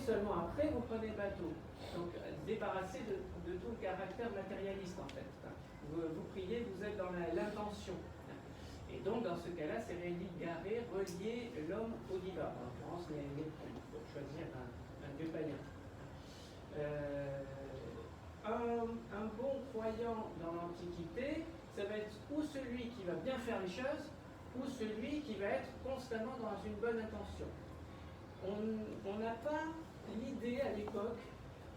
seulement après, vous prenez le bateau. Donc, débarrassez de tout le caractère matérialiste, en fait. Vous priez, vous êtes dans l'intention. Et donc, dans ce cas-là, c'est relier l'homme au divin. En l'occurrence, il faut choisir un dieu païen. Un bon croyant dans l'Antiquité, ça va être ou celui qui va bien faire les choses, ou celui qui va être constamment dans une bonne intention. On n'a pas l'idée à l'époque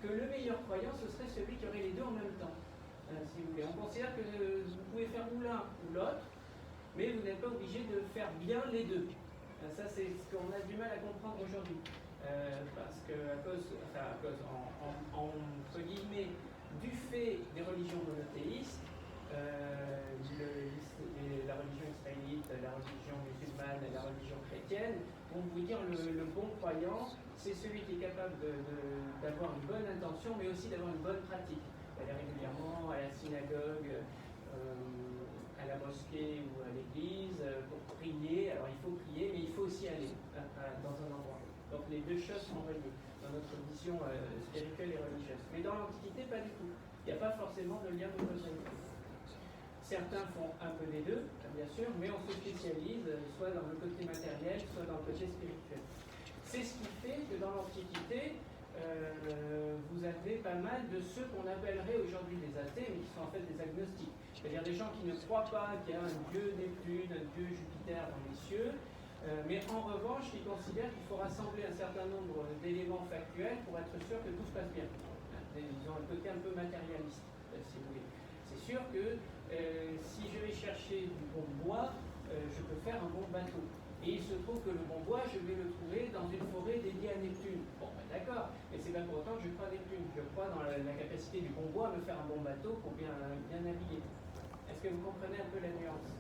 que le meilleur croyant, ce serait celui qui aurait les deux en même temps. Si vous voulez. On considère que vous pouvez faire ou l'un ou l'autre, mais vous n'êtes pas obligé de faire bien les deux. Ça, c'est ce qu'on a du mal à comprendre aujourd'hui. Parce que, entre guillemets, du fait des religions monothéistes, la religion israélite, la religion musulmane et la religion chrétienne, vont vous dire le bon croyant, c'est celui qui est capable d'avoir une bonne intention, mais aussi d'avoir une bonne pratique. Aller régulièrement à la synagogue, à la mosquée ou à l'église pour prier. Alors il faut prier, mais il faut aussi aller dans un endroit. Donc les deux choses sont reliées dans notre vision spirituelle et religieuse. Mais dans l'Antiquité, pas du tout. Il n'y a pas forcément de lien de causalité. Certains font un peu des deux, bien sûr, mais on se spécialise soit dans le côté matériel, soit dans le côté spirituel. C'est ce qui fait que dans l'Antiquité, vous avez pas mal de ceux qu'on appellerait aujourd'hui des athées, mais qui sont en fait des agnostiques. C'est-à-dire des gens qui ne croient pas qu'il y a un dieu Neptune, un dieu Jupiter dans les cieux, mais en revanche, qui considèrent qu'il faut rassembler un certain nombre d'éléments factuels pour être sûr que tout se passe bien. Ils ont un côté un peu matérialiste, si vous voulez. C'est sûr que si je vais chercher du bon bois, je peux faire un bon bateau. Et il se trouve que le bon bois, je vais le trouver dans une forêt dédiée à Neptune. Bon, ben d'accord, mais c'est pas pour autant que je crois à Neptune. Je crois dans la capacité du bon bois à me faire un bon bateau pour bien naviguer. Est-ce que vous comprenez un peu la nuance?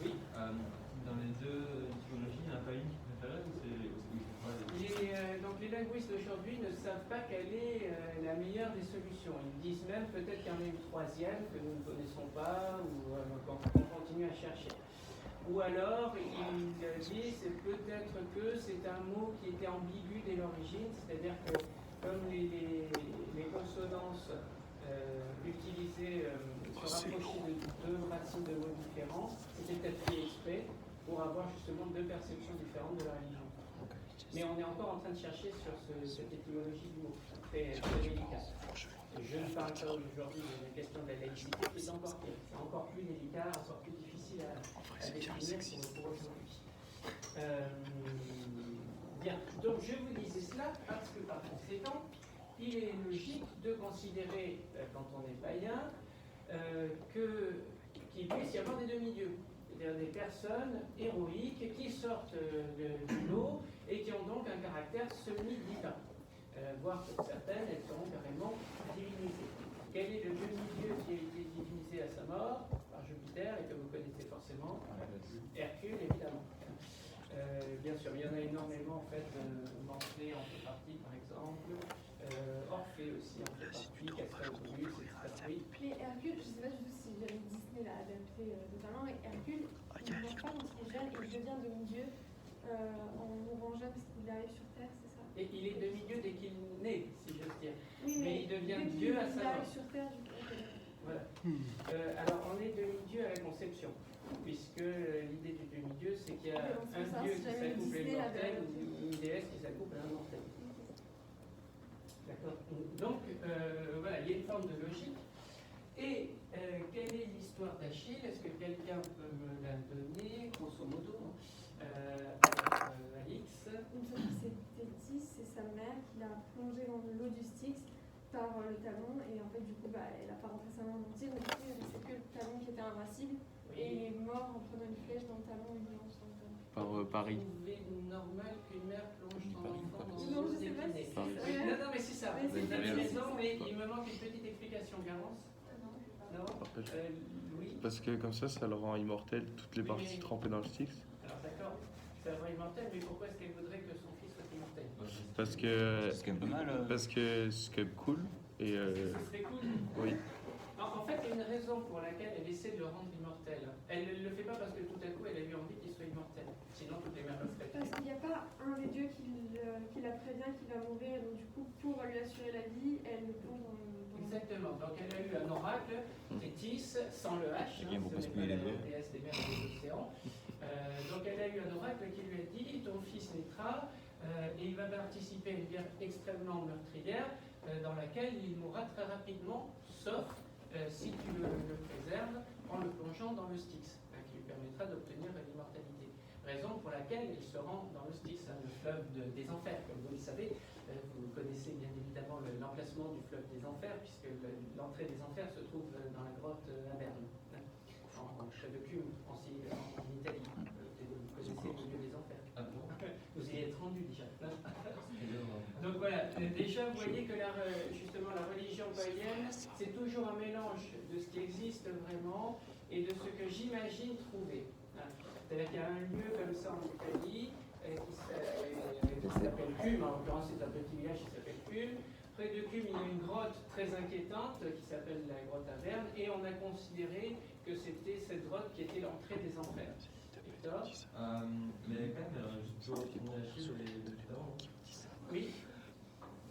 Oui. Dans les deux typologies, il n'y en a pas une qui préfère ou c'est donc les linguistes d'aujourd'hui ne savent pas quelle est la meilleure des solutions. Ils disent même peut-être qu'il y en a une troisième que nous ne connaissons pas ou qu'on continue à chercher. Ou alors, il dit peut-être que c'est un mot qui était ambigu dès l'origine, c'est-à-dire que comme les consonances utilisées se rapprochaient de deux racines de mots différents, c'était peut-être fait exprès pour avoir justement deux perceptions différentes de la religion. Mais on est encore en train de chercher sur cette étymologie du mot, très délicat. Je ne parle pas aujourd'hui de la question de la laïcité, qui est encore pire. C'est encore plus délicat, encore plus difficile à définir pour aujourd'hui. Bien, donc je vous disais cela parce que par conséquent, il est logique de considérer, quand on est païen, qu'il puisse y avoir des demi-dieux. C'est-à-dire des personnes héroïques qui sortent du lot et qui ont donc un caractère semi-divin. Voire que certaines, elles seront carrément divinisées. Quel est le demi-dieu qui a été divinisé à sa mort par Jupiter et que vous connaissez forcément? Hercule, évidemment. Bien sûr, il y en a énormément en fait. Morphée en fait partie, par exemple. Orphée aussi en fait partie. Castorpheus, etc. Oui. Mais Hercule, je ne sais pas du tout si Disney l'a adapté totalement, mais Hercule, il ne meurt pas quand il est jeune et il devient demi-dieu en mourant jeune parce qu'il arrive sur Terre, c'est ça? Et il est demi-dieu dès qu'il naît, si j'ose dire. Oui, mais il devient Dieu à sa mort. sur Terre, du coup. Voilà. Alors, on est demi-dieu à la conception, puisque l'idée du demi-dieu, c'est qu'il y a un dieu qui s'accouple à une mortelle ou une déesse qui s'accouple à un mortel. D'accord. Donc, voilà, il y a une forme de logique. Et quelle est l'histoire d'Achille? Est-ce que quelqu'un peut me la donner, grosso modo? Alix. C'est Thétis, c'est sa mère qui l'a plongé dans l'eau du Styx par le talon, et en fait, du coup, elle n'a pas rentré sa main dans le tir, mais du coup, c'est que le talon qui était invincible, oui. Et il est mort en prenant une flèche dans le talon et une lance dans le talon. Par Paris. C'est normal qu'une mère plonge son enfant dans l'eau. Non, je sais pas si c'est ça. Non, mais c'est ça. Vous avez raison, mais il me manque une petite explication, Garance. Non. Louis. Parce que comme ça le rend immortel toutes les parties trempées dans le Styx. Alors d'accord, ça le rend immortel, mais pourquoi est-ce qu'elle voudrait que son fils soit immortel? Parce que c'est quand même pas mal. Parce que c'est quand même cool. Et ce serait cool. Oui. En fait, il y a une raison pour laquelle elle essaie de le rendre immortel. Elle ne le fait pas parce que tout à coup elle a eu envie qu'il soit immortel. Sinon toutes les mères le feraient. Parce qu'il n'y a pas un des dieux qui l'a prévient qu'il va mourir, donc du coup, pour lui assurer la vie, elle le plonge dans le... Exactement. Donc elle a eu un oracle, Thétis, sans le H, ce n'est pas la déesse des mers et des océans. Donc elle a eu un oracle qui lui a dit, ton fils naîtra et il va participer à une guerre extrêmement meurtrière dans laquelle il mourra très rapidement, sauf si tu le préserves en le plongeant dans le Styx, qui lui permettra d'obtenir l'immortalité. Raison pour laquelle il se rend dans le Styx, le fleuve des enfers, comme vous le savez. Vous connaissez bien évidemment l'emplacement du fleuve des enfers, puisque l'entrée des enfers se trouve dans la grotte Averne, près de Cume, en Italie. Vous connaissez le lieu des enfers. Vous y êtes rendu déjà. Donc voilà, déjà vous voyez que justement la religion païenne, c'est toujours un mélange de ce qui existe vraiment et de ce que j'imagine trouver. C'est-à-dire qu'il y a un lieu comme ça en Italie qui s'appelle Cume, en l'occurrence c'est un petit village qui s'appelle Cume. Près de Cume, il y a une grotte très inquiétante qui s'appelle la grotte Averne, et on a considéré que c'était cette grotte qui était l'entrée des enfers. Victor ? Mais quand même, juste pour finir Achille, les talents. Oui.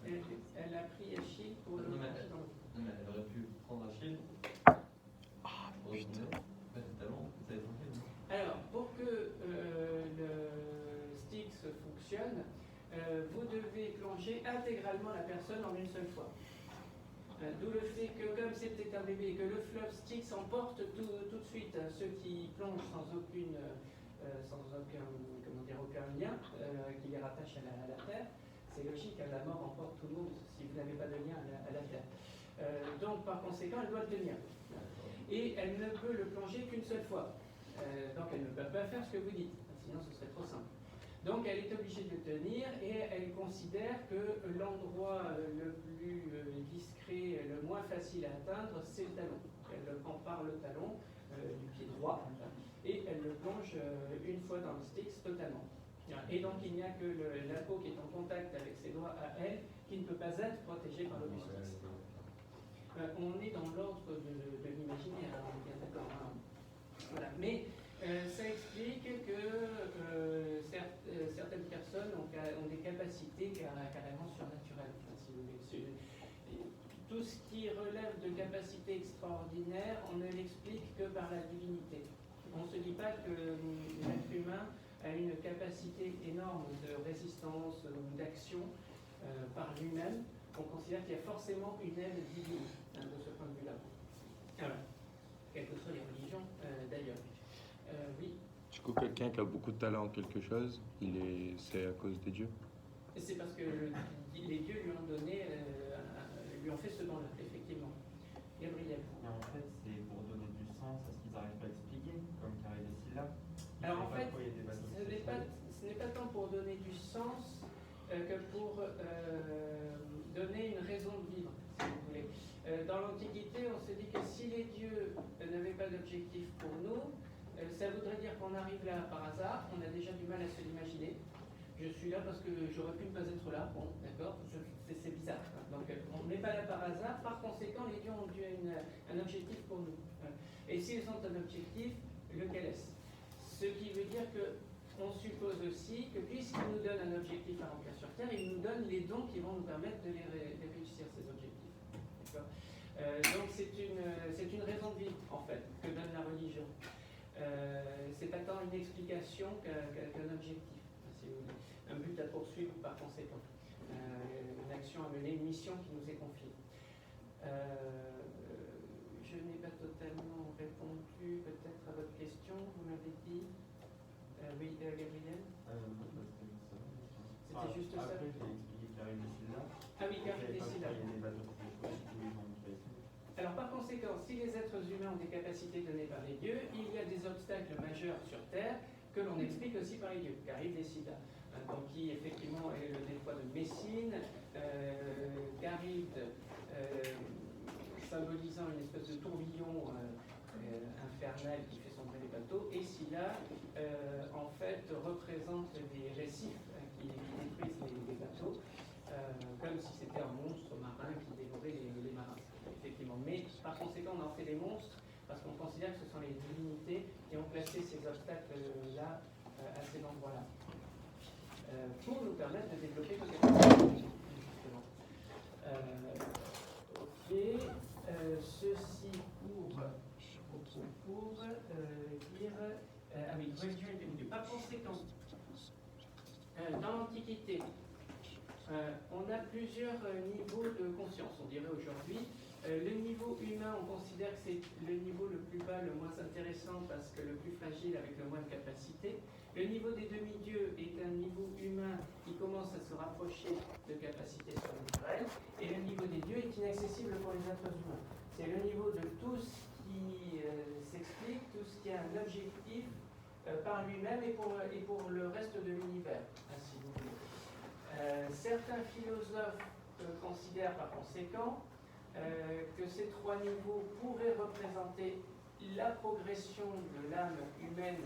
Elle a pris Achille pour le... Non, mais elle aurait pu prendre Achille. Oh putain. Alors, pour que le Styx fonctionne, vous devez plonger intégralement la personne en une seule fois. D'où le fait que, comme c'était un bébé, que le fleuve Styx emporte tout de suite ceux qui plongent sans aucun lien qui les rattache à la terre. C'est logique, la mort emporte tout le monde si vous n'avez pas de lien à la terre. Donc, par conséquent, elle doit le tenir. Et elle ne peut le plonger qu'une seule fois. Donc elle ne peut pas faire ce que vous dites, sinon ce serait trop simple. Donc elle est obligée de le tenir et elle considère que l'endroit le plus discret, le moins facile à atteindre, c'est le talon. Elle le prend par le talon du pied droit et elle le plonge une fois dans le Styx totalement. Et donc il n'y a que la peau qui est en contact avec ses doigts à elle qui ne peut pas être protégée par le Styx. On est dans l'ordre de l'imaginaire, on est bien d'accord. Voilà. Mais ça explique que certaines personnes ont des capacités carrément surnaturelles. Si vous voulez. Tout ce qui relève de capacités extraordinaires, on ne l'explique que par la divinité. On ne se dit pas que l'être humain a une capacité énorme de résistance ou d'action par lui-même. On considère qu'il y a forcément une aide divine de ce point de vue-là. Voilà. Quelles que soient les religions, d'ailleurs. Oui. Du coup, quelqu'un qui a beaucoup de talent en quelque chose, c'est à cause des dieux. C'est parce que les dieux lui ont donné, lui ont fait ce don-là, effectivement. Gabriel. Et en fait, c'est pour donner du sens à ce qu'ils n'arrivent pas à expliquer, comme Carré et Scylla. Alors en fait, ce n'est pas tant pour donner du sens que pour donner une raison de vivre, si vous voulez. Dans l'Antiquité, on se dit que si les dieux n'avaient pas d'objectif pour nous, ça voudrait dire qu'on arrive là par hasard, on a déjà du mal à se l'imaginer. Je suis là parce que j'aurais pu ne pas être là, bon, d'accord, c'est bizarre. Donc on n'est pas là par hasard, par conséquent, les dieux ont dû un objectif pour nous. Et s'ils ont un objectif, lequel est-ce ? Ce qui veut dire qu'on suppose aussi que puisqu'ils nous donnent un objectif à remplir sur Terre, ils nous donnent les dons qui vont nous permettre de réussir ces objectifs. Donc c'est une raison de vivre, en fait, que donne la religion. C'est pas tant une explication qu'un objectif, si vous voulez. Un but à poursuivre par conséquent. Une action à mener, une mission qui nous est confiée. Je n'ai pas totalement répondu peut-être à votre question, vous m'avez dit. Oui, Gabriel. C'était juste ça. Après, j'ai expliqué Carré et Scylla. Ah oui, Carré et Scylla. Alors par conséquent, si les êtres humains ont des capacités données par les dieux, il y a des obstacles majeurs sur Terre que l'on explique aussi par les dieux. Charybde et Scylla, donc qui effectivement est le détroit de Messine, Charybde symbolisant une espèce de tourbillon infernal qui fait sombrer les bateaux, et Scylla en fait représente des récifs qui détruisent les bateaux, comme si c'était un monstre marin qui dévorait les marins. Effectivement. Mais par conséquent, on en fait des monstres parce qu'on considère que ce sont les divinités qui ont placé ces obstacles-là à ces endroits-là pour nous permettre de développer nos capacités. l'Antiquité, on a plusieurs niveaux de conscience, on dirait aujourd'hui. Le niveau humain, on considère que c'est le niveau le plus bas, le moins intéressant parce que le plus fragile avec le moins de capacité. Le niveau des demi-dieux est un niveau humain qui commence à se rapprocher de capacités surnaturelles. Et le niveau des dieux est inaccessible pour les êtres humains. C'est le niveau de tout ce qui s'explique, tout ce qui a un objectif par lui-même et pour le reste de l'univers, si vous voulez. Certains philosophes considèrent par conséquent que ces trois niveaux pourraient représenter la progression de l'âme humaine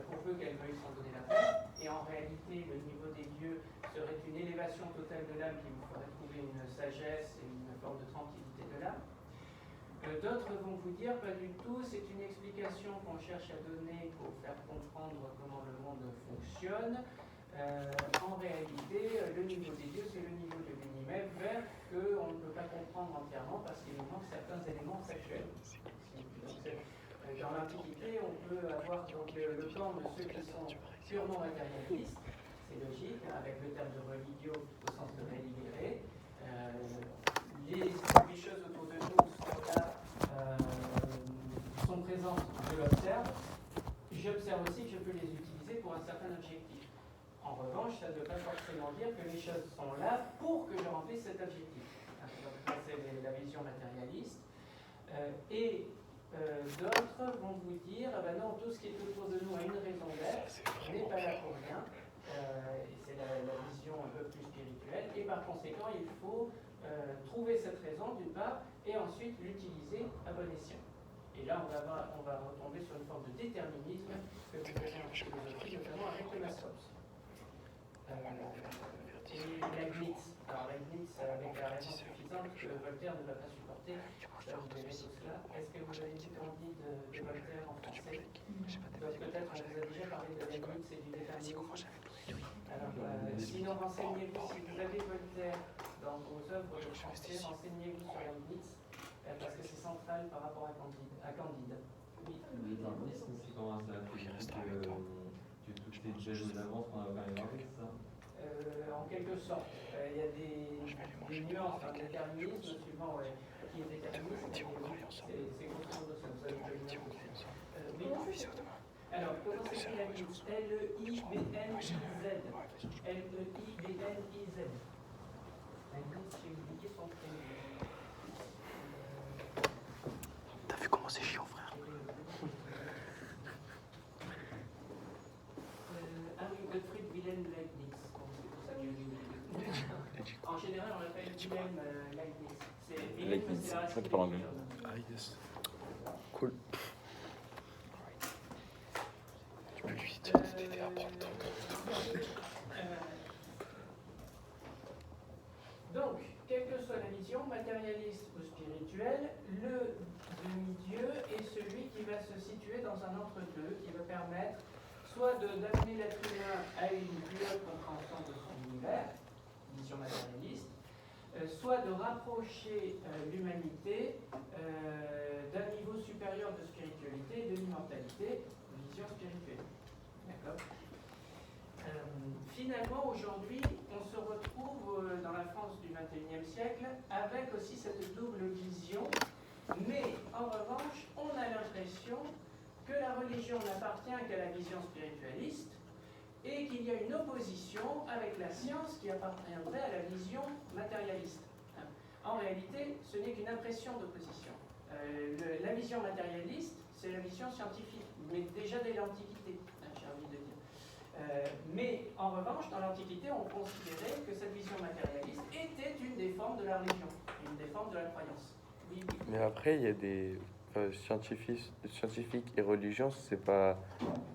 pour peu qu'elle veuille s'en donner la peine. Et en réalité, le niveau des dieux serait une élévation totale de l'âme qui vous ferait trouver une sagesse et une forme de tranquillité de l'âme. D'autres vont vous dire, pas du tout, c'est une explication qu'on cherche à donner pour faire comprendre comment le monde fonctionne. En réalité, le niveau des dieux, c'est le niveau de l'univers qu'on ne peut pas comprendre entièrement parce qu'il nous manque certains éléments factuels. Dans l'Antiquité, on peut avoir donc, le camp de ceux qui sont purement matérialistes, c'est logique, avec le terme de religio au sens de réliger. Les choses autour de nous sont là, sont présentes, je l'observe. J'observe aussi que je peux les utiliser pour un certain objectif. En revanche, ça ne veut pas forcément dire que les choses sont là pour que je remplisse cet objectif. Donc ça, c'est la vision matérialiste. D'autres vont vous dire, ah ben non, tout ce qui est autour de nous a une raison d'être, n'est pas là pour rien. Et c'est la vision un peu plus spirituelle. Et par conséquent, il faut trouver cette raison d'une part, et ensuite l'utiliser à bon escient. Et là, on va retomber sur une forme de déterminisme que vous verrez en philosophie, notamment avec le Maslow. Et Leibniz. Alors Leibniz, avec la raison suffisante que Voltaire ne va pas supporter, ça vous verrez tout cela. Est-ce que vous avez dit Candide de Voltaire en français? Donc peut-être on vous a déjà parlé de Leibniz et du déterminisme. Alors, sinon renseignez-vous, si vous avez Voltaire dans vos œuvres de français, renseignez-vous sur Leibniz, parce que c'est central par rapport à Candide. Oui. Le déterminisme, c'est comment ça fait que toutes les déjà d'avance qu'on a quand même parlé, c'est ça? En quelque sorte. Il y a des nuances dans le déterminisme, suivant qui est déterministe. C'est grosso modo ça, vous avez le oui. Alors, comment s'écrit la Leibniz? L-E-I-B-N-I-Z. L-E-I-B-N-I-Z. Leibniz, j'ai oublié son prénom. T'as vu comment c'est chiant, frère? Ah oui, Gottfried Wilhelm Leibniz. En général, on l'appelle Wilhelm Leibniz. C'est ça te parle bien. Ah, yes. Cool. Tu peux lui dire d'aider à prendre ton Donc, quelle que soit la vision, matérialiste ou spirituelle, le demi-dieu est celui qui va se situer dans un entre-deux, qui va permettre soit d'amener l'être humain à une plus haute compréhension de son univers, vision matérialiste, soit de rapprocher l'humanité d'un niveau supérieur de spiritualité et de l'immortalité, vision spirituelle. D'accord ? Finalement, aujourd'hui, on se retrouve dans la France du XXIe siècle avec aussi cette double vision, mais en revanche, on a l'impression que la religion n'appartient qu'à la vision spiritualiste et qu'il y a une opposition avec la science qui appartiendrait à la vision matérialiste. En réalité, ce n'est qu'une impression d'opposition. La vision matérialiste, c'est la vision scientifique, mais déjà dès l'Antiquité, j'ai envie de dire. Mais en revanche, dans l'Antiquité, on considérait que cette vision matérialiste était une des formes de la religion, une des formes de la croyance. Oui, oui. Mais après, il y a des scientifiques et religions, c'est pas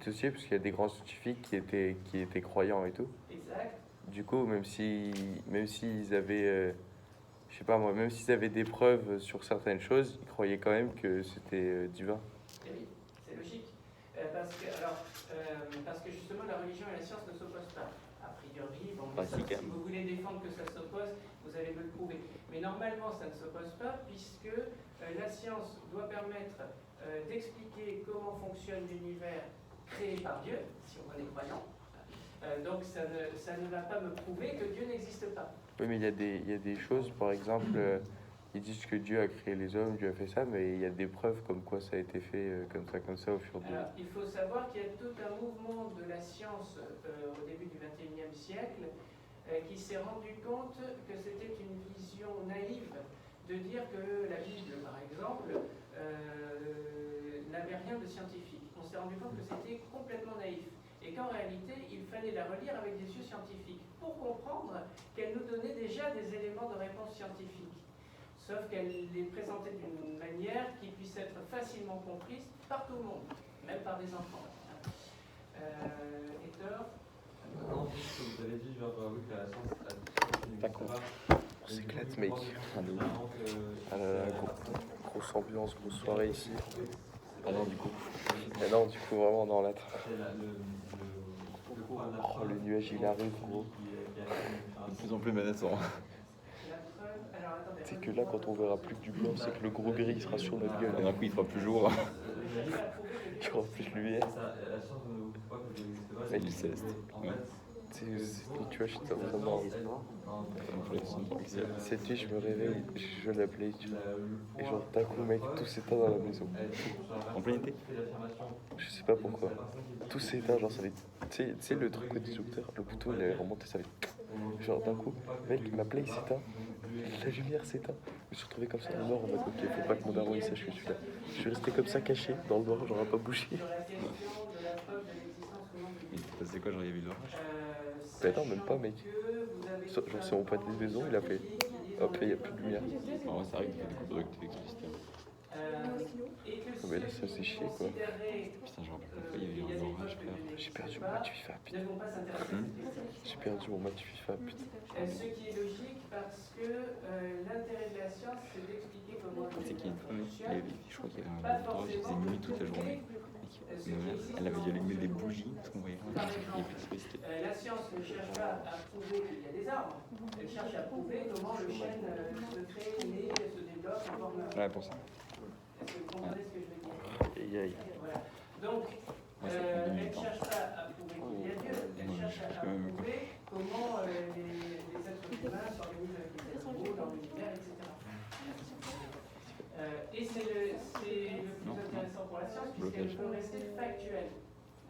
associé parce qu'il y a des grands scientifiques qui étaient croyants et tout. Exact. Du coup, même s'ils avaient, je sais pas moi, même s'ils avaient des preuves sur certaines choses, ils croyaient quand même que c'était divin. Et oui, c'est logique. Parce que justement, la religion et la science ne s'opposent pas. A priori, bon, mais ça, si vous voulez défendre que ça s'oppose, vous allez me le prouver. Mais normalement, ça ne s'oppose pas, puisque la science doit permettre d'expliquer comment fonctionne l'univers créé par Dieu, si on est croyant. Donc ça ne va pas me prouver que Dieu n'existe pas. Oui, mais il y a des choses, par exemple, ils disent que Dieu a créé les hommes, Dieu a fait ça, mais il y a des preuves comme quoi ça a été fait comme ça au fur de... Alors, il faut savoir qu'il y a tout un mouvement de la science au début du XXIe siècle qui s'est rendu compte que c'était une vision naïve de dire que la Bible, par exemple, n'avait rien de scientifique. On s'est rendu compte que c'était complètement naïf. Et qu'en réalité, il fallait la relire avec des yeux scientifiques pour comprendre qu'elle nous donnait déjà des éléments de réponse scientifique. Sauf qu'elle les présentait d'une manière qui puisse être facilement comprise par tout le monde, même par des enfants. Hector? Non, juste que vous avez dit, genre, oui, que la science a D'accord. On s'éclate, mec. Ah là là, grosse ambiance, grosse soirée ici. Ah non, du coup. Ah non, du coup, vraiment dans la... C'est Oh, le nuage, il arrive, gros. De plus en plus menaçant. C'est que là, quand on verra plus que du blanc, c'est que le gros gris sera sur notre gueule. Et d'un coup, il fera plus jour. Il y aura plus de lumière. Mais du céleste. Ouais. Tu vois, je suis vraiment... Cette nuit, je me réveille, je joue à la play, tu vois. Et genre, d'un coup, mec, tout s'éteint dans la maison. En plein été. Je sais pas pourquoi. Tout s'éteint, genre, ça fait... Tu sais, le truc au disjoncteur, le couteau, il est remonté, ça fait... Genre, d'un coup, mec, ma play s'éteint. La lumière s'éteint. Je me suis retrouvé comme ça dans le noir en mode ok, faut pas que mon daron il sache que je suis là. Je suis resté comme ça caché dans le noir, j'aurais pas bougé. C'est quoi, genre, il y avait de l'orage? Mais non, même pas, mec. Genre, c'est mon pâté de maison, il a fait hop, il y a plus de lumière. Ouais, c'est vrai qu'il fait des coupures d'électricité. Mais là, ça c'est chier quoi. Putain, je me rappelle pas, il y avait eu un orage, frère. J'ai perdu mon match FIFA, putain. J'ai perdu mon match FIFA, putain. Ce qui est logique parce que l'intérêt de la science, c'est d'expliquer comment C'est qu'il y a une femme, je crois qu'il y avait un orage, il faisait nuit toute la journée. Elle avait dû allumer des bougies, parce qu'on voyait rien, il n'y avait plus d'électricité. La science ne cherche pas à prouver qu'il y a des arbres, elle cherche à prouver comment le chêne se crée, naît, se développe, forme. Ouais, pour ça. Est-ce que vous comprenez ce que je veux dire? Aïe aïe. Voilà. Donc, elle ne cherche pas à prouver qu'il y a Dieu, elle cherche à prouver comment les êtres humains s'organisent avec les animaux, dans l'univers, etc. Et c'est le plus intéressant pour la science, puisqu'elle peut rester factuelle,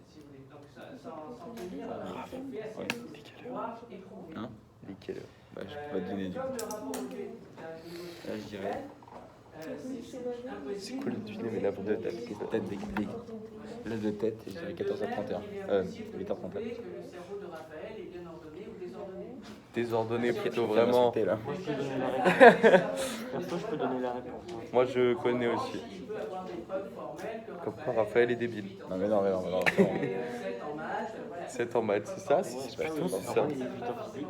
si vous voulez. Donc, sans tenir, on fait assez croire et prouver. Hein? Il est quelle heure? Bah, je peux pas te donner du Comme le rapport au Dieu d'un niveau Là, je dirais. C'est cool de deviner, mais là, pour de tête. Là, de tête, je dirais 14h31. 8h31. Que le cerveau de Raphaël est bien ordonné ou désordonné. Désordonné plutôt, vraiment. Là. Moi, je peux donner la réponse. Perso, je peux donner la réponse. Moi, je connais aussi. Il peut avoir des preuves formelles que Comme quoi, Raphaël est débile. Non, mais non. 7 en maths, voilà. 7 en maths, c'est ça? C'est pas tout, c'est ça. Il est 8 en physique,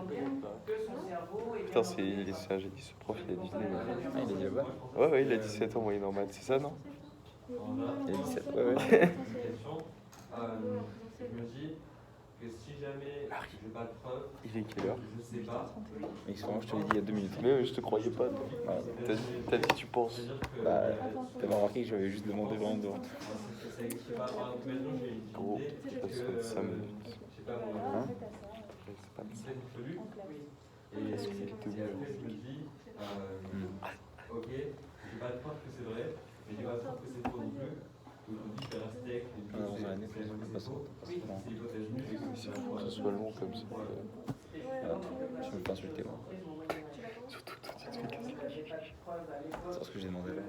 Que son cerveau est Putain, c'est un génie, ce prof, il a deviné. Ah, il a dit le bas. Ouais, il a 17 en moyenne en maths, c'est ça, non? Il a 17, ouais. question. Je me dis que si jamais j'ai pas de preuve, Il est quelle heure? je sais pas. Mais souvent, je te l'ai dit il y a 2 minutes. Mais je te croyais pas, toi. T'as dit tu penses. C'est-à-dire que. Bah, t'avais remarqué que j'avais juste demandé vraiment devant. Je sais pas, par exemple, maintenant j'ai une Gros, idée il que. passe 25 minutes. Je sais pas, moi, Hein? C'est pas c'est absolu. Et Est-ce qu'il après, te je me dis, ok, j'ai pas de preuve que c'est vrai, mais j'ai pas de preuve que c'est faux non plus. Donc je me dis, je vais rester avec les Ah, dans l'année, c'est faux. C'est l'hypothèse nulle. C'est fou que ce soit long comme ça. Je me fais insulter, moi. Surtout tout de suite, tu te fais casser. C'est ce que j'ai demandé là.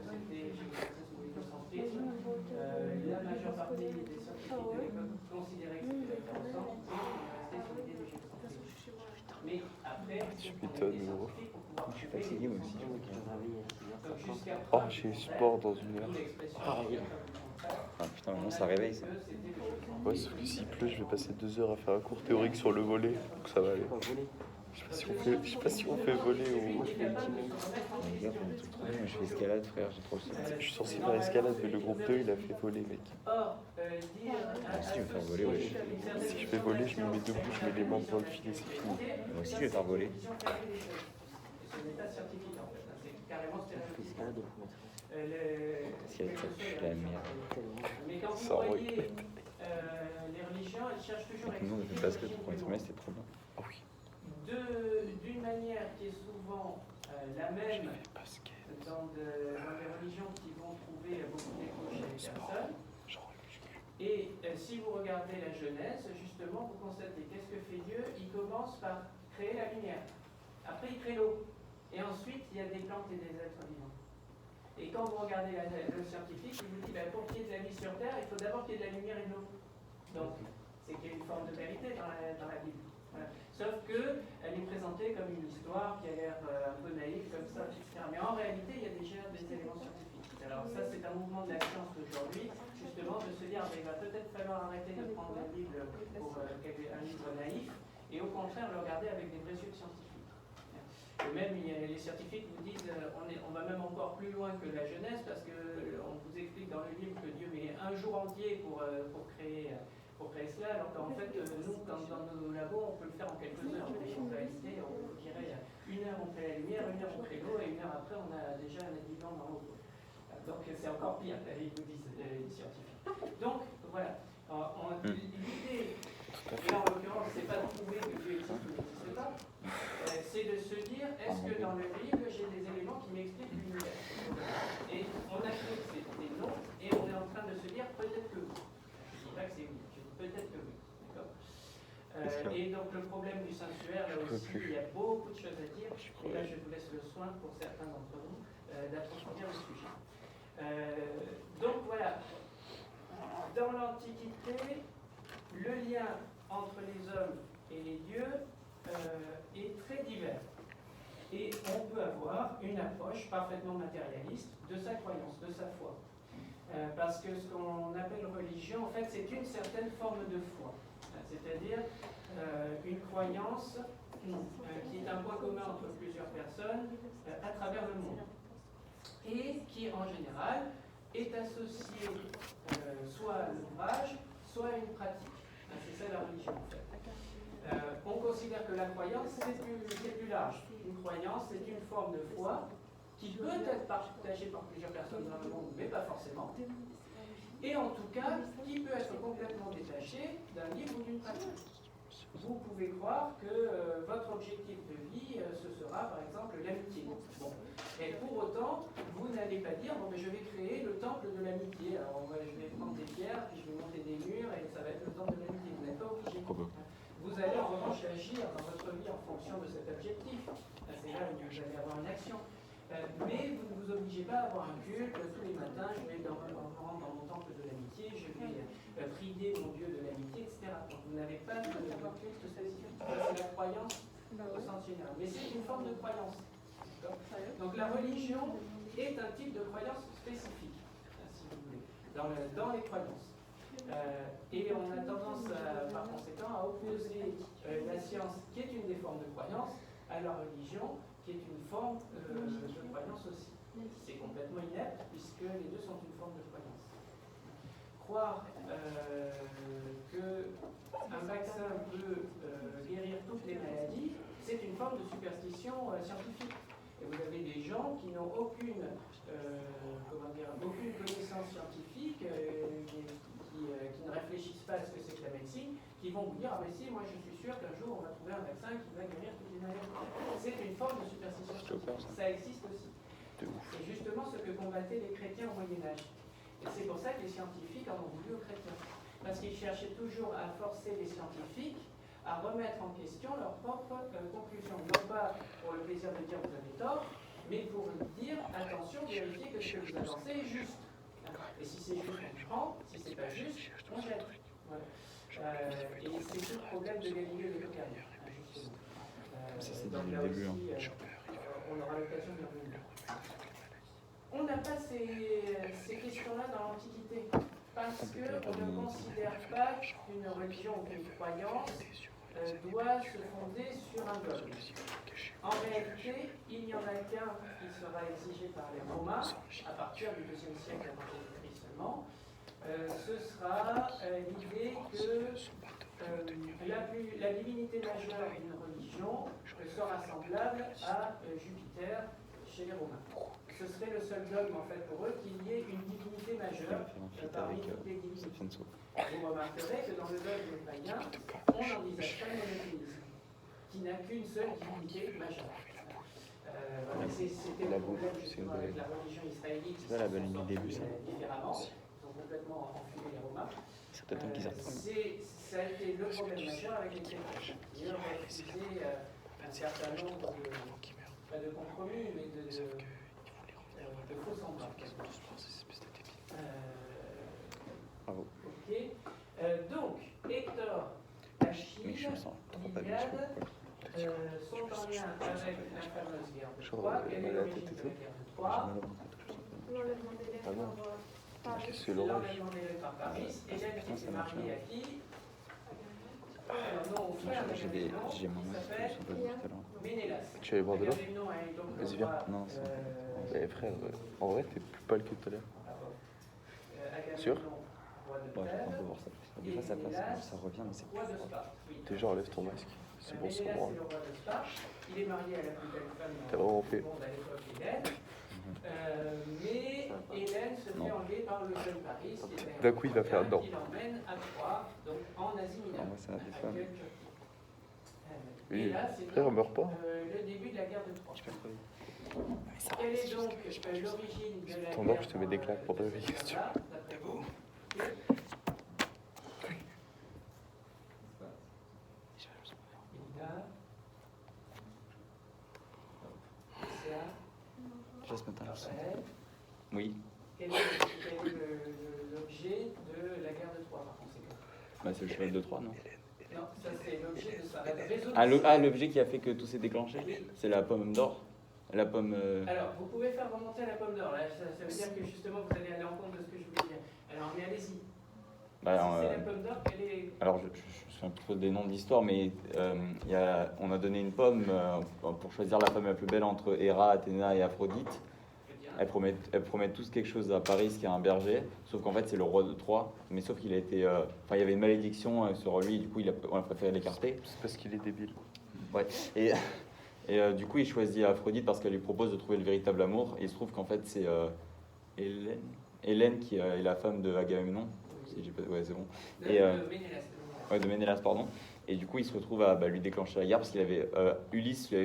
La majeure partie des scientifiques de l'époque considéraient que c'était intéressant et restaient sur l'idée du géocentrisme. Mais après, Tu m'étonnes, gros. Je suis fatigué, moi aussi. Oh, j'ai sport dans une heure. Ah putain, maintenant ça réveille ça. Ouais, sauf que s'il pleut, je vais passer 2 heures à faire un cours théorique sur le volet. Donc ça va aller. Je sais pas si on fait voler ou. Les gars, on est tout trop bien. Moi je fais escalade, frère, j'ai trop le seum. Je suis censé faire escalade, mais le groupe 2 il a fait voler, mec. Moi aussi je vais faire voler, ouais. Si je fais voler, je me mets debout, je mets les mains dans le filet, c'est fini. Moi aussi je vais faire voler. Ce n'est pas scientifique en fait, c'est carrément stéréotypé. Escalade, il faut mettre. Escalade, ça pue la merde. Mais quand vous Ça voyez les religions, elles cherchent toujours à Nous, on a fait expliquer le basket l'origine pour du une monde. semaine, c'était trop bien. Ah oui, D'une manière qui est souvent la j'ai même fait basket, dans les religions qui vont trouver beaucoup d'écho chez les personnes. genre le muscu. Et si vous regardez la Genèse, justement, vous constatez qu'est-ce que fait Dieu? Il commence par créer la lumière. Après, il crée l'eau. Et ensuite, il y a des plantes et des êtres vivants. Et quand vous regardez le scientifique, il vous dit pour qu'il y ait de la vie sur Terre, il faut d'abord qu'il y ait de la lumière et de l'eau. Donc, c'est qu'il y a une forme de vérité dans la Bible. Voilà. Sauf qu'elle est présentée comme une histoire qui a l'air un peu naïve, comme ça, etc. Mais en réalité, il y a déjà des éléments scientifiques. Alors ça, c'est un mouvement de la science d'aujourd'hui, justement, de se dire, il va peut-être falloir arrêter de prendre la Bible pour un livre naïf, et au contraire, le regarder avec des vrais yeux scientifiques. Et même, les scientifiques vous disent, on va même encore plus loin que la Genèse, parce qu'on vous explique dans le livre que Dieu met un jour entier pour créer cela, alors qu'en fait, nous, dans nos labos, on peut le faire en quelques heures. Mais en réalité, on dirait 1 heure on fait la lumière, 1 heure on crée l'eau, et 1 heure après, on a déjà un être vivant dans l'eau. Donc c'est encore pire, ils vous disent les scientifiques. Donc voilà, l'idée, et là en l'occurrence, c'est pas de prouver que Dieu existe ou n'existe pas, c'est de se dire, est-ce que dans le livre, j'ai des éléments qui m'expliquent l'univers? Et on a cru que c'était non, et on est en train de se dire, peut-être que oui. Je ne dis pas que c'est oui, je dis peut-être que oui. D'accord. Et donc le problème du Saint-Suaire, là aussi, il y a beaucoup de choses à dire, et là je vous laisse le soin, pour certains d'entre vous, d'approfondir le sujet. Donc voilà, dans l'Antiquité, le lien entre les hommes et les dieux est très divers. Et on peut avoir une approche parfaitement matérialiste de sa croyance, de sa foi. Parce que ce qu'on appelle religion, en fait, c'est une certaine forme de foi. C'est-à-dire une croyance qui est un point commun entre plusieurs personnes à travers le monde. Et qui, en général, est associée soit à l'ouvrage, soit à une pratique. C'est ça la religion, en fait. On considère que la croyance, c'est plus large. Une croyance, c'est une forme de foi qui peut être partagée par plusieurs personnes dans le monde, mais pas forcément. Et en tout cas, qui peut être complètement détachée d'un livre ou d'une pratique. Vous pouvez croire que votre objectif de vie, ce sera par exemple l'amitié. Bon. Et pour autant, vous n'allez pas dire, bon, mais je vais créer le temple de l'amitié. Alors je vais prendre des pierres, puis je vais monter des murs, et ça va être le temple de l'amitié. Vous n'êtes pas obligé. Vous allez en revanche agir dans votre vie en fonction de cet objectif. C'est là où vous allez avoir une action. Mais vous ne vous obligez pas à avoir un culte. Tous les matins, je vais rentrer dans mon temple de l'amitié, je vais prier mon Dieu de l'amitié, etc. Donc vous n'avez pas de culte spécifique. C'est la croyance au sens général. Mais c'est une forme de croyance. Donc la religion est un type de croyance spécifique, si vous voulez, dans les croyances. Et on a tendance, par conséquent, à opposer la science, qui est une des formes de croyance, à la religion, qui est une forme de croyance aussi. C'est complètement inepte, puisque les deux sont une forme de croyance. Croire qu'un vaccin peut guérir toutes les maladies, c'est une forme de superstition scientifique. Et vous avez des gens qui n'ont aucune connaissance scientifique, qui ne réfléchissent pas à ce que c'est que la médecine, qui vont vous dire, ah mais si, moi je suis sûr qu'un jour on va trouver un vaccin qui va guérir toutes les maladies. C'est une forme de superstition scientifique. Ça existe aussi. C'est justement ce que combattaient les chrétiens au Moyen-Âge. Et c'est pour ça que les scientifiques en ont voulu aux chrétiens. Parce qu'ils cherchaient toujours à forcer les scientifiques à remettre en question leurs propres conclusions. Non pas pour le plaisir de dire vous avez tort, mais pour dire attention, vérifiez que ce que vous avancez est juste. Et si c'est juste, on prend. Si c'est pas juste, on jette. Voilà. Et c'est tout le problème de Galilée et de Copernic, justement. Ça, c'est Donc dès là le début. aussi, on aura l'occasion de revenir. On n'a pas ces questions-là dans l'Antiquité, parce qu'on ne considère pas qu'une religion ou qu'une croyance doit se fonder sur un dogme. En réalité, il n'y en a qu'un qui sera exigé par les Romains, à partir du IIe siècle avant Jésus-Christ seulement. Ce sera l'idée que la divinité majeure d'une religion sera semblable à Jupiter chez les Romains. ce serait le seul dogme en fait pour eux qu'il y ait une divinité Il majeure va faire un feat parmi avec toutes les divinités. Sapienzo. Vous remarquerez que dans le dogme païen, on n'envisage pas le monothéisme, qui n'a qu'une seule divinité majeure. Voilà, c'était le problème justement avec la religion israélite. C'est pas la bonne idée du début, ça. Différemment, ils ont complètement enfumé les Romains. C'est peut-être temps qu'ils y retournent. Ça a été le problème majeur avec les chrétiens. Ils ont refusé un certain nombre pas de compromis, mais de faux semblants. Bravo. Ok. Donc, Hector, Mais je me Achille, sens trop pas bien Iliade sur sont en lien avec la fameuse guerre de Genre, Troie. Quelle est la l'origine tête et de tout. la guerre de J'ai Troie? mal au ventre, tout ça. L'enlèvement d'Hélène Ah non. par Qu'est-ce que c'est l'orage? L'enlèvement d'Hélène par Paris. Hélène qui ça s'est marche mariée bien. à qui? Alors non, au frère J'ai mon qui masque, s'appelle je suis un peu tout à l'heure. Ménélas. Tu vas aller boire de l'eau? Regardez le nom, hein, donc, Vas-y, viens. Non, c'est Eh frère, en vrai, t'es plus pâle que tout à l'heure. Sûr? Ouais, je pense voir ça. Des fois ça passe, ça revient, mais c'est Roi de Sparte, oui. Déjà, enlève ton masque. C'est bon, c'est Ménélas bon. est le roi de Sparte. Il est marié à la plus belle femme T'as vraiment fait. du monde à l'époque, Hélène. Mais Hélène se fait enlever par le jeune Paris. D'un coup, il va faire dedans. Qui l'emmène à Troie, donc en Asie mineure. moi, ça a des femmes. Et là, c'est Frère, donc, meurt pas. le début de la guerre de Troie. Je peux pas Quelle est donc l'origine de la Ton guerre oncle, je te mets des claques pour te réveiller, si tu veux. d'après vous? Elida. Céa. Déjà ce matin, je sens. Raphaël. Oui, Quel est l'objet de la guerre de Troie par conséquent? bah, c'est le cheval de Troie, non? Non, ça c'est l'objet de sa résolution. L'objet qui a fait que tout s'est déclenché, c'est la pomme d'or. La pomme. Alors, vous pouvez faire remonter la pomme d'or. Là, ça veut dire que justement vous allez aller en compte de ce que je voulais dire. Alors, mais allez-y. Si Bah, c'est la pomme d'or, quelle est. alors, je suis un peu des noms d'histoire, mais on a donné une pomme pour choisir la femme la plus belle entre Héra, Athéna et Aphrodite. Elles promettent tous quelque chose à Paris, qui est un berger, sauf qu'en fait c'est le roi de Troie, mais sauf qu'il a été, enfin il y avait une malédiction sur lui, du coup on a préféré l'écarter. C'est parce qu'il est débile. Ouais. Et du coup il choisit Aphrodite parce qu'elle lui propose de trouver le véritable amour. Et il se trouve qu'en fait c'est Hélène qui est la femme de Agamemnon. Si j'ai pas, ouais c'est bon. Et Ménélas. ouais, de Ménélas pardon. Et du coup il se retrouve à lui déclencher la guerre parce qu'il avait Ulysse lui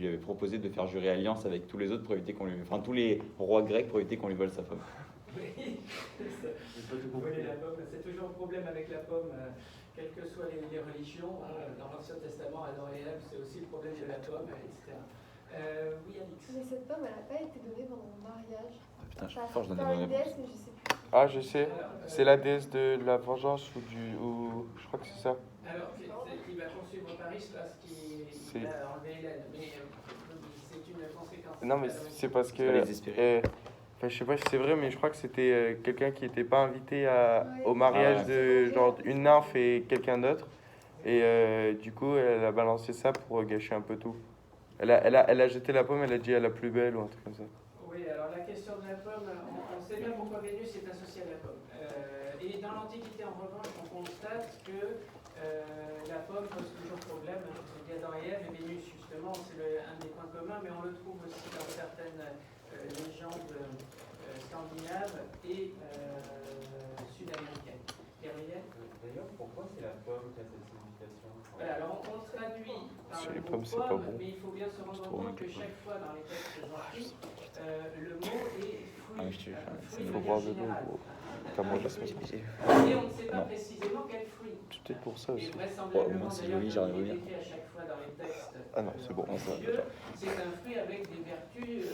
avait proposé de faire jurer alliance avec tous les autres pour éviter qu'on lui, enfin tous les rois grecs pour éviter qu'on lui vole sa femme. Oui, voler la pomme, c'est toujours un problème avec la pomme, quelles que soient les religions. Dans l'Ancien Testament, Adam et Ève, c'est aussi le problème de la pomme, etc. Oui, Alix. Mais cette pomme, elle n'a pas été donnée dans mon mariage. Putain, je suis fort, je donne des Par bonnes une réponses. déesse, mais je sais plus. Ah, je sais. C'est la déesse de la vengeance ou du. Ou... Je crois que c'est ça. Alors, il va poursuivre Paris parce qu'il a enlevé Hélène, mais c'est une conséquence. Non, mais c'est parce que. Faut pas les espérer. Enfin, je sais pas si c'est vrai, mais je crois que c'était quelqu'un qui n'était pas invité au mariage Ah de genre une nymphe et quelqu'un d'autre. Et du coup, elle a balancé ça pour gâcher un peu tout. Elle a jeté la pomme, elle a dit à la plus belle ou un truc comme ça. Oui, alors la question de la pomme, on sait bien pourquoi Vénus est associée à la pomme. Et dans l'Antiquité, en revanche, on constate que la pomme pose toujours problème. Il y a dans Ève et Vénus, justement, c'est un des points communs, mais on le trouve aussi dans certaines légendes scandinaves et sud-américaines. Gabriel? D'ailleurs, pourquoi c'est la pomme qui a cette signification? Voilà, alors on traduit par Sur le les mot pommes, c'est pas pomme, bon. mais il faut bien se rendre compte que chaque fois dans les textes antiques, le mot est fruit. Ah oui, je te Il faut boire de l'eau, gros. T'as mangé ce matin? Et on ne sait pas Non. précisément quel fruit. C'est peut-être pour ça Et aussi. vraisemblablement, moi, c'est d'ailleurs, joli, comme j'arrive il est bien. écrit à chaque fois dans les textes Ah non, c'est bon. religieux, c'est un fruit avec des vertus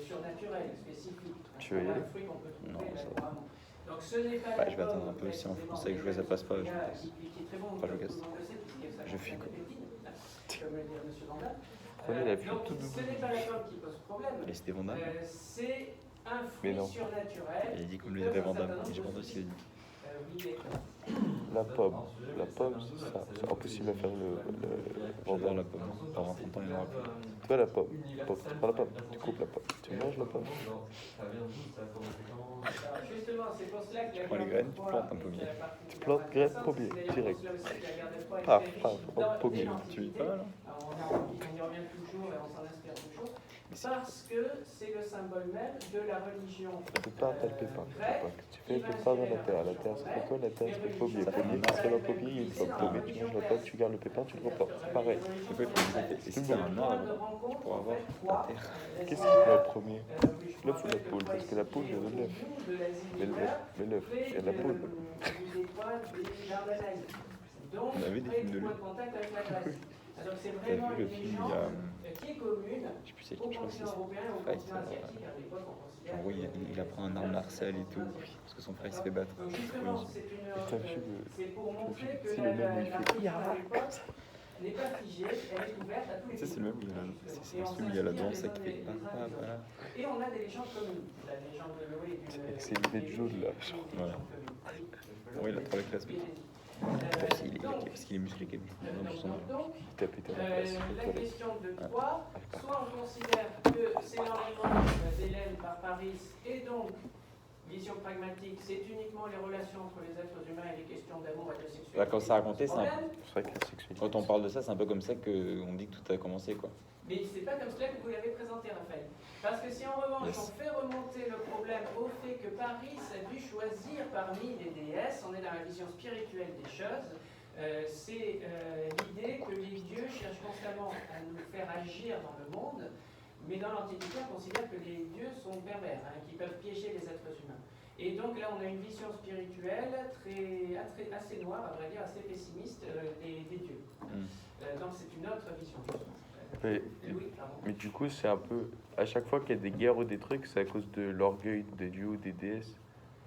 surnaturelles, spécifiques. Tu veux y C'est aller? un fruit qu'on peut trouver Non, ça va. couramment. Donc ce n'est pas Bah, la je vais attendre pomme, un peu, si en précisément, français que je vois, ça passe pas, je casse. qui est très bon, Enfin, je comme casse. tout le monde le sait, puisque ça Je contient fuis, des quoi. péptines, comme le dit M. Vandal. Prenez la fuite Donc toute ce n'est pas la pomme qui pose problème, Et c'était Vandame. c'est un Mais fruit non. surnaturel. Et il dit comme qui le donne disait un Vandame. certain Et j'ai nombre pas de aussi, il dit. oui, d'accord. La pomme, c'est ça. C'est impossible à faire le J'adore la pomme. Par 20 ans, il y en aura plus. Tu vois la pomme, pas la pomme. Tu coupes la pomme. Tu manges la pomme. Ça vient d'où? Ça a commencé comment? Alors justement, c'est pour cela que la prends les guerre de graines, tu Troie plantes un est pommier. la partie Tu plantes la plus graines, intéressante. pommier, C'est d'ailleurs direct. pour cela aussi que la guerre de Troie est Paf, très paf, riche hop, pommier. l'Antiquité. Tu vis pas là? On y revient toujours et on s'en inspire toujours. parce que c'est le symbole même de la religion Le pépin, t'as le pépin. grecque. Tu fais le pépin dans la terre. La terre, c'est pour toi, la terre, c'est le pommier. Le pommier, tu fais le pommier, il est le pommier, tu manges la pomme, tu gardes le pépin, tu le reportes. C'est pareil. C'est quoi et si t'as un arbre, tu pourras avoir la terre. Qu'est-ce qu'il fait le premier? L'œuf ou la poule? Parce que la poule, il y a de l'œuf. Mais l'œuf, il y a de la poule. On avait des films de lui. Alors c'est T'as vraiment vu le une film, légende qui est commune je sais plus c'est au qui, je crois que continent européen et au Fight, continent asiatique. À l'époque, on considère en gros, il apprend un art martial et tout, parce que son frère il se fait battre. donc justement, c'est pour montrer que C'est la le même où il fait religion à l'époque n'est pas figée, elle est ouverte à tous les Ça, c'est le même où il y a Et on celui où il y a la danse s'inspire qui fait les uns papa, des voilà. autres. Et on a des légendes communes. La légende de Noé et du C'est l'idée de jaune, là. Voilà. Bon, il a trop la classe, mais parce qu'il est musclé quand même. Non, je sens bien. donc, Il tape dans la place. la question de 3, soit on considère que c'est l'enlèvement d'Hélène par Paris et donc, vision pragmatique, c'est uniquement les relations entre les êtres humains et les questions d'amour et de sexualité. Là, quand ça a raconté, c'est un... C'est vrai que la sexualité. quand on parle de ça, c'est un peu comme ça qu'on dit que tout a commencé, quoi. Mais c'est pas comme cela que vous l'avez présenté, Raphaël. Parce que si en revanche Yes. on fait remonter le problème au fait que Paris a dû choisir parmi les déesses, on est dans la vision spirituelle des choses, c'est l'idée que les dieux cherchent constamment à nous faire agir dans le monde, mais dans l'Antiquité on considère que les dieux sont pervers, qui peuvent piéger les êtres humains. Et donc là on a une vision spirituelle assez noire, à vrai dire, assez pessimiste des dieux. Donc c'est une autre vision. Mais du coup, c'est un peu. À chaque fois qu'il y a des guerres ou des trucs, c'est à cause de l'orgueil des dieux ou des déesses.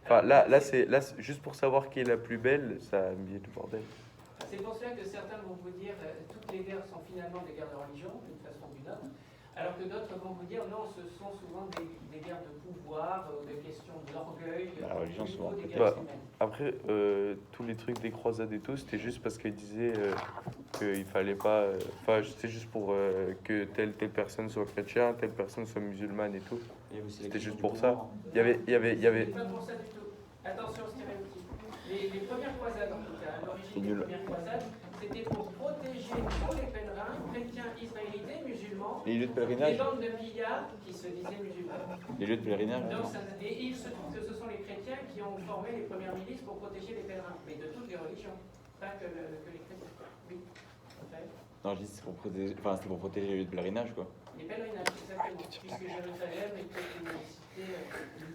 Enfin, là, c'est juste pour savoir qui est la plus belle, ça a mis du bordel. C'est pour cela que certains vont vous dire toutes les guerres sont finalement des guerres de religion, d'une façon ou d'une autre, alors que d'autres vont vous dire non, ce sont souvent des guerres de pouvoir, des questions d'orgueil, La religion, souvent. des guerres Bah, humaines. Après, tous les trucs des croisades et tout, c'était juste parce qu'ils disaient qu'il fallait pas. Enfin, c'était juste pour que telle personne soit chrétien, telle personne soit musulmane et tout. C'était juste pour ça. Il y avait. C'est pas pour ça du tout. Attention aux stéréotypes. Les premières croisades, en tout cas, à l'origine des premières croisades, c'était pour protéger tous les pèlerins, chrétiens, israélites et musulmans, Les lieux de des pèlerinage bandes de pillards qui se disaient musulmans. Les lieux de pèlerinage Et il se trouve que ce sont les chrétiens qui ont formé les premières milices pour protéger les pèlerins, mais de toutes les religions, pas que les chrétiens. Oui. Raphaël. Non, je dis c'est pour protéger, enfin, c'était pour protéger les lieux de pèlerinage, quoi. Les pèlerinages, exactement, puisque Jérusalem était une cité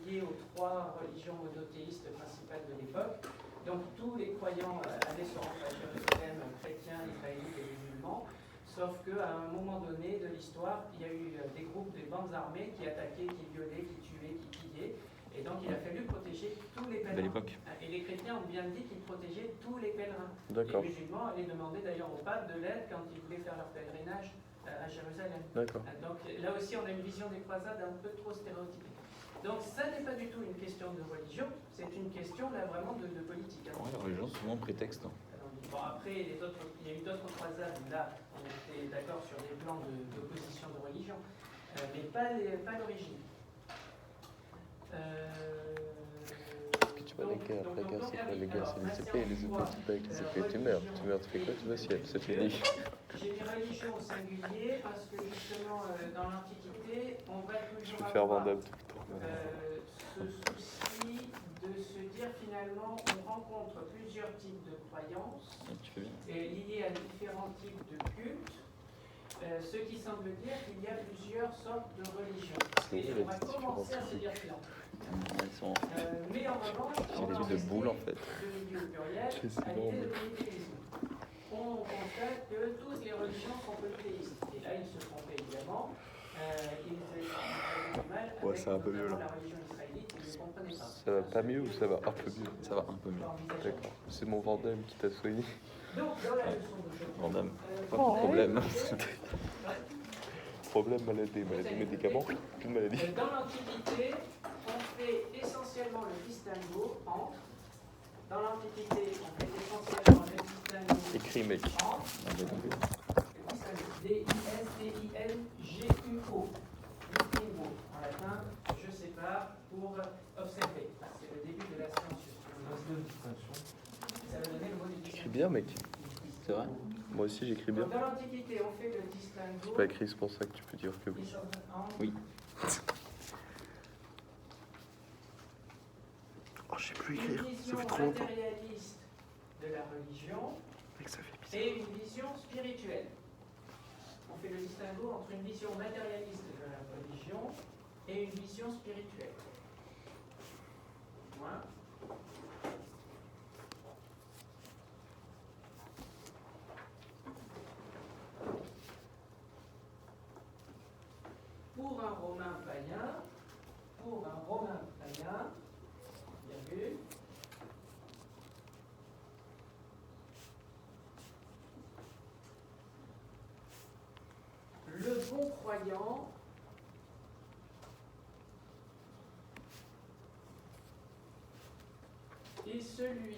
liée aux 3 religions monothéistes principales de l'époque. Donc tous les croyants allaient se rendre à Jérusalem, chrétiens, israélites et musulmans, sauf qu'à un moment donné de l'histoire, il y a eu des groupes, des bandes armées qui attaquaient, qui violaient, qui tuaient, qui pillaient. Et donc il a fallu protéger tous les pèlerins. De l'époque. Et les chrétiens ont bien dit qu'ils protégeaient tous les pèlerins. D'accord. Les musulmans allaient demander d'ailleurs au pape de l'aide quand ils voulaient faire leur pèlerinage à Jérusalem. D'accord. Donc là aussi, on a une vision des croisades un peu trop stéréotypée. Donc ça n'est pas du tout une question de religion, c'est une question là vraiment de politique. Hein. Ouais, la religion, souvent prétexte. Hein. Bon, après, il y a eu d'autres croisades où là, on était d'accord sur des plans d'opposition de religion, mais pas l'origine. Tu vois, la guerre, c'est quoi? Les guerres, c'est les épées. Les épées, tu bats avec les épées, tu meurs. Tu meurs, tu fais quoi? Tu vas au ciel, c'est fini. J'ai mis religion au singulier parce que justement, dans l'Antiquité, on va Je toujours peux faire avoir vendable tout le temps. ce souci de se dire finalement, on rencontre plusieurs types de croyances Tu fais bien. liées à différents types de cultes, ce qui semble dire qu'il y a plusieurs sortes de religions. Et on va commencer à se dire cela. Elles sont... Mais en revanche, J'ai des trucs de boules, en fait. de milieu pluriel Je sais à pas, l'idée de mais- polythéisme. On constate que toutes les religions sont polythéistes. Et là, ils se trompaient évidemment. Ils avaient du mal Ouais, avec c'est un peu mieux, là. la religion israélite, ils ne comprenaient pas. Ça va pas mieux ou ça va un peu mieux? Ça va un peu mieux. D'accord. C'est mon Vandame qui t'a soigné. Donc, dans la leçon d'aujourd'hui, Vandame. Pas de problème. Problème, maladie, médicaments, plus de maladie. dans l'Antiquité, on fait essentiellement le distinguo entre. Dans l'Antiquité, on fait essentiellement le distinguo Écris, mec. entre. D-I-S-T-I-N-G-U-O. Distinguo. En latin, je sépare pour observer. C'est le début de la science. Ça va donner le mot du Écris distinguo. bien, mec. C'est vrai? Moi aussi, j'écris bien. Donc, dans l'Antiquité, on fait le distinguo. C'est pas écrit, c'est pour ça que tu peux dire que oui. Oui. Oh, je sais plus Une écrire. Ça vision fait trop longtemps. matérialiste de la religion Mec, ça fait bizarre. et une vision spirituelle. On fait le distinguo entre une vision matérialiste de la religion et une vision spirituelle. Point. Pour un Romain païen, virgule, le bon croyant est celui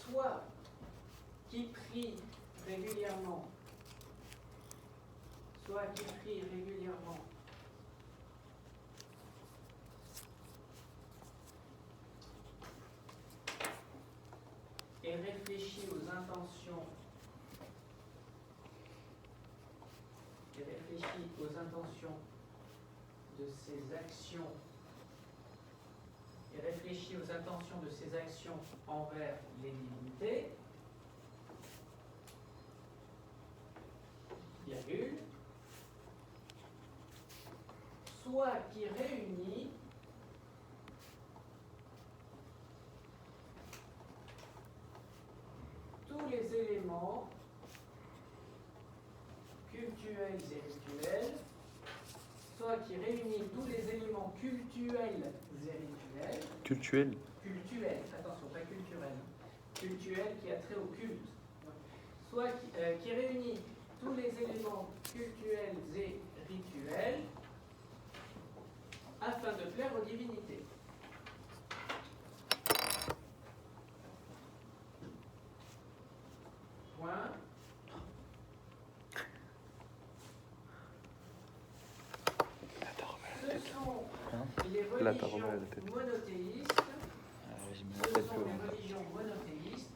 soit qui prie régulièrement, et réfléchit aux intentions de ses actions envers les divinités, virgule, soit qui réunit tous les éléments cultuels et rituels, cultuels, attention, pas culturels, cultuels qui a trait au culte, qui réunit tous les éléments cultuels et rituels afin de plaire aux divinités. Point. Ce sont les Là, t'as remis la religions tête. monothéistes. J'ai mis Ce la tête sont que les religions monothéistes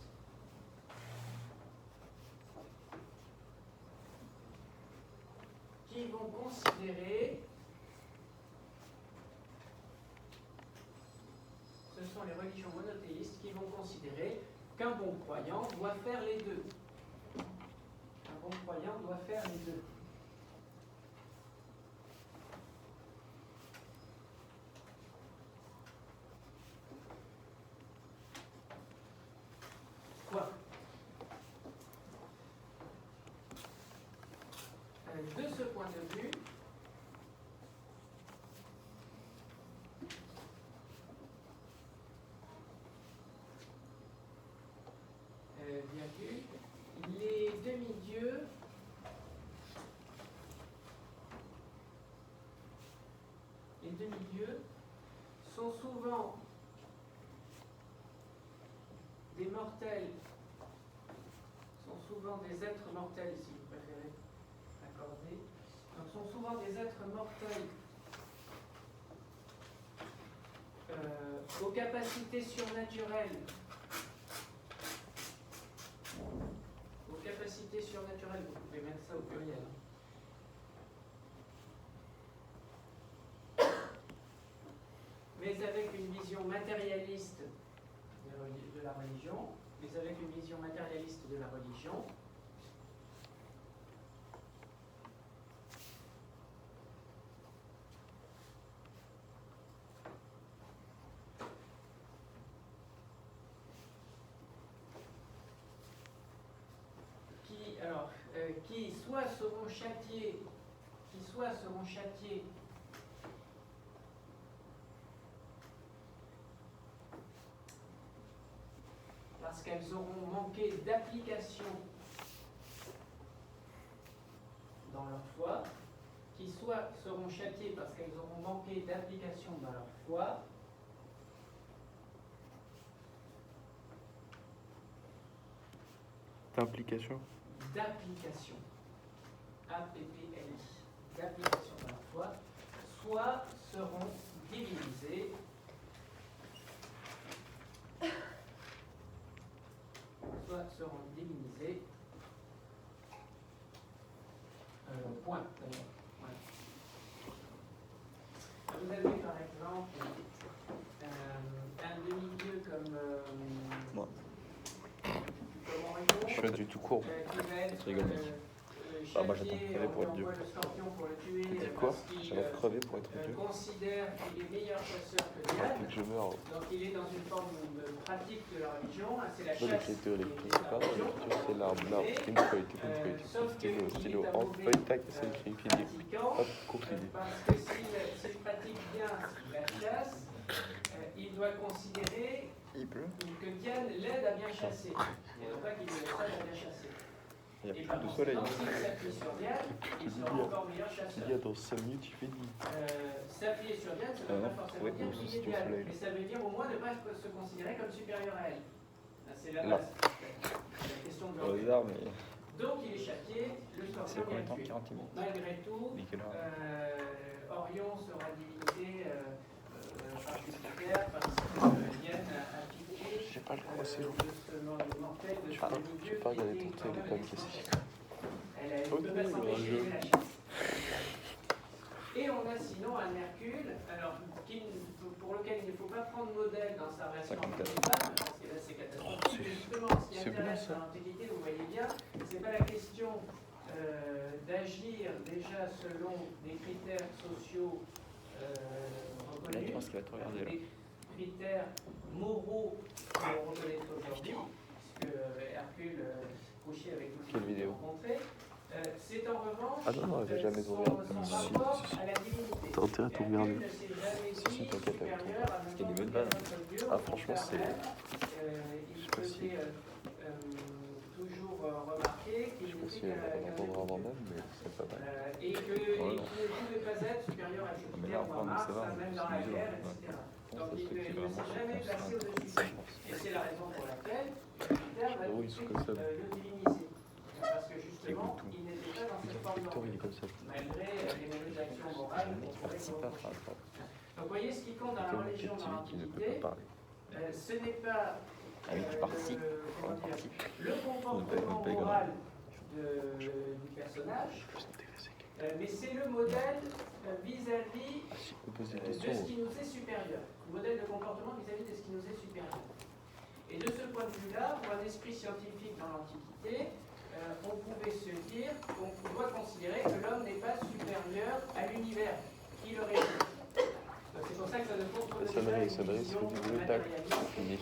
qui vont considérer, qu'un bon croyant doit faire les deux. Un bon croyant doit faire les deux. Quoi ? De ce point de vue, virgule, les demi-dieux sont souvent des mortels, des êtres mortels, si vous préférez accorder, donc sont souvent des êtres mortels aux capacités surnaturelles. Vous pouvez mettre ça au pluriel. Mais avec une vision matérialiste de la religion, qui soit seront châtiés parce qu'elles auront manqué d'application dans leur foi, qui soit seront châtiées parce qu'elles auront manqué d'application dans leur foi, D'implication. d'application, A-P-P-L-I, d'application dans leur foi, soit seront divinisés point d'ailleurs. Voilà. Vous avez par exemple un demi-dieu comme Henriot, Je suis du tout court. qui va être rigole, mec. Ah, moi, j'attends de crever pour être on Dieu. envoie le scorpion pour le tuer Tu dis quoi? parce qu'il J'allais crever pour être Dieu. considère qu'il est meilleur chasseur que Dès Diane. que je meurs, Donc il est dans une forme de pratique de la religion. C'est la moi chasse l'écriture, qui est l'écriture, la pas religion. l'écriture, c'est l'arbre, une feuille, stylo, en feuille, tac, c'est écrit, puis dit, pratiquant, hop, courte idée. parce que s'il pratique bien la chasse, il doit considérer que Diane l'aide à bien chasser, et non pas qu'il le aide à bien chasser. Il n'y Et a par plus de soleil. conséquent, s'il s'appuie sur Diane, il sera encore meilleur chasseur. Il y a dans 5 minutes, il fait nuit. S'appuyer sur Diane, ça ne veut pas forcément ouais, dire ou qu'il si est tu Diane, soleil, mais ça veut dire au moins ne pas se considérer comme supérieur à elle. C'est la Là. base. C'est la question de Au l'ordre. hasard, mais Donc il est châtié, le c'est scorpion combien est de temps? tué. 40 minutes. Malgré tout, Mais quelle heure? Orion sera divisé par Jupiter parce que Diane a piqué J'ai pas le droit, c'est long. de ce mortel de ce Je vais pas regarder ton téléphone, qu'est-ce que c'est? Elle Ok, ne peut pas il y aura un s'empêcher jeu. de la chasse. Et on a sinon un Hercule, alors, pour lequel il ne faut pas prendre modèle dans sa relation avec les femmes, parce que là c'est catastrophique. Mais justement, ce qui c'est bien, intéresse ça. l'Antiquité, vous voyez bien, c'est pas la question d'agir déjà selon des critères sociaux Là, je reconnus, pense qu'il va te regarder là. des critères moraux qu'on reconnaît aujourd'hui, puisque Hercule couchait avec toutes Quelle les vidéo? rencontrées. C'est en revanche Ah non, non, elle va jamais son t'ouvrir. rapport Si, si. à la divinité. T'as intérêt à t'ouvrir Hercule le- ne s'est jamais Si, si, dit t'inquiète, avec supérieur à Parce qu'il y a des n'importe bonnes quel vannes. autre dieu, Ah, au franchement, contraire c'est- même, il sais pas si- faisait toujours remarquer qu'il Je sais pas si n'était on qu'un entendra avant dieu. même, mais c'est pas mal. Et qu'il ne pouvait pas être supérieur à Mais Jupiter là, ou à enfin, Mars, ça va, même c'est dans la mieux, guerre, ouais. etc. Ça Donc se il fait ne vraiment s'est sur jamais ton placé sein. au-dessus. Et c'est la raison pour laquelle Jupiter va Oh, tout de ils sont suite comme ça. le diviniser. Parce que justement, tout. il n'était pas dans cette forme Victor, il est normale. comme ça. Malgré les mauvaises actions morales qu'on pourrait lui reprocher. Donc vous voyez, ce qui compte dans la Comme religion petit dans qui ne peut l'Antiquité, pas parler. ce n'est pas Ah oui, tu participes. comment dire, le On comportement paye, moral du personnage, Je suis intéressé. mais c'est le modèle vis-à-vis Ah, si on pose des de ce questions. qui nous est supérieur. Le modèle de comportement vis-à-vis de ce qui nous est supérieur. Et de ce point de vue-là, pour un esprit scientifique dans l'Antiquité, on pouvait se dire qu'on doit considérer que l'homme n'est pas supérieur à l'univers qui le régit. Donc c'est pour ça que ça ne pose pas de Sonnerie, une vision c'est du bruit, tac, matérialiste fini.